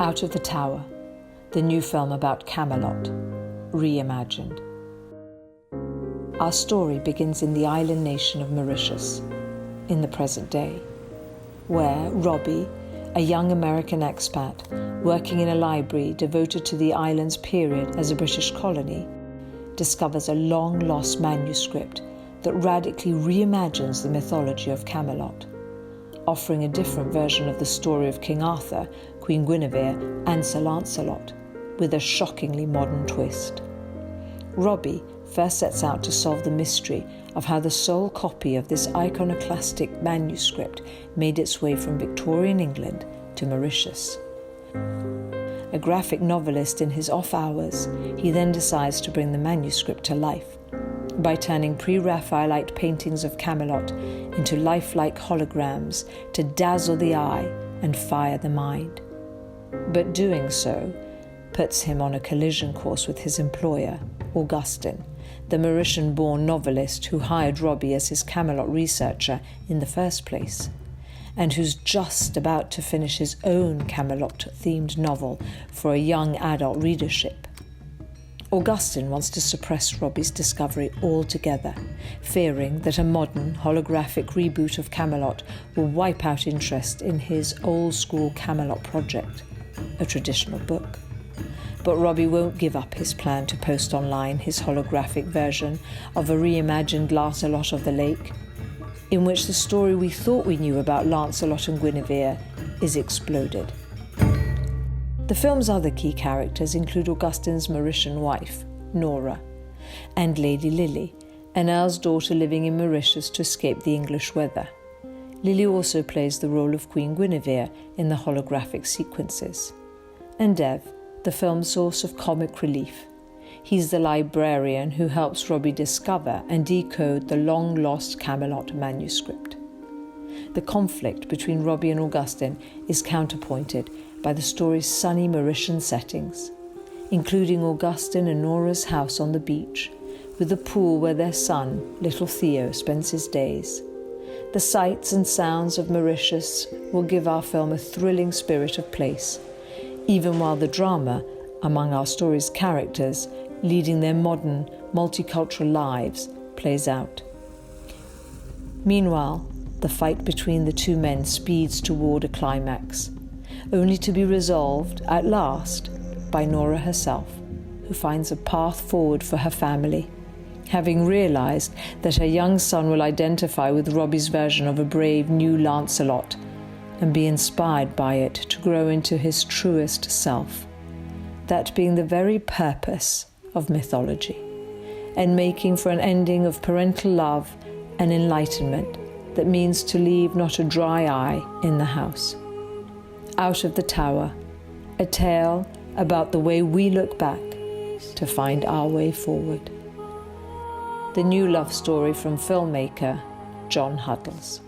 Out of the Tower, the new film about Camelot, reimagined. Our story begins in the island nation of Mauritius, in the present day, where Robbie, a young American expat working in a library devoted to the island's period as a British colony, discovers a long-lost manuscript that radically reimagines the mythology of Camelot, offering a different version of the story of King Arthur, Queen Guinevere, and Sir Lancelot, with a shockingly modern twist. Robbie first sets out to solve the mystery of how the sole copy of this iconoclastic manuscript made its way from Victorian England to Mauritius. A graphic novelist in his off hours, he then decides to bring the manuscript to life by turning pre-Raphaelite paintings of Camelot into lifelike holograms to dazzle the eye and fire the mind. But doing so puts him on a collision course with his employer, Augustin, the Mauritian-born novelist who hired Robbie as his Camelot researcher in the first place, and who's just about to finish his own Camelot-themed novel for a young adult readership. Augustin wants to suppress Robbie's discovery altogether, fearing that a modern, holographic reboot of Camelot will wipe out interest in his old-school Camelot project, a traditional book. But Robbie won't give up his plan to post online his holographic version of a reimagined Lancelot of the Lake, in which the story we thought we knew about Lancelot and Guinevere is exploded. The film's other key characters include Augustin's Mauritian wife, Nora, and Lady Lily, an Earl's daughter living in Mauritius to escape the English weather. Lily also plays the role of Queen Guinevere in the holographic sequences. And Dev, the film's source of comic relief. He's the librarian who helps Robbie discover and decode the long-lost Camelot manuscript. The conflict between Robbie and Augustin is counterpointed by the story's sunny Mauritian settings, including Augustin and Nora's house on the beach, with a pool where their son, little Theo, spends his days. The sights and sounds of Mauritius will give our film a thrilling spirit of place, even while the drama among our story's characters, leading their modern, multicultural lives, plays out. Meanwhile, the fight between the two men speeds toward a climax, only to be resolved, at last, by Nora herself, who finds a path forward for her family, having realized that her young son will identify with Robbie's version of a brave new Lancelot and be inspired by it to grow into his truest self, that being the very purpose of mythology, and making for an ending of parental love and enlightenment that means to leave not a dry eye in the house. Out of the Tower, a tale about the way we look back to find our way forward. The new love story from filmmaker John Huddles.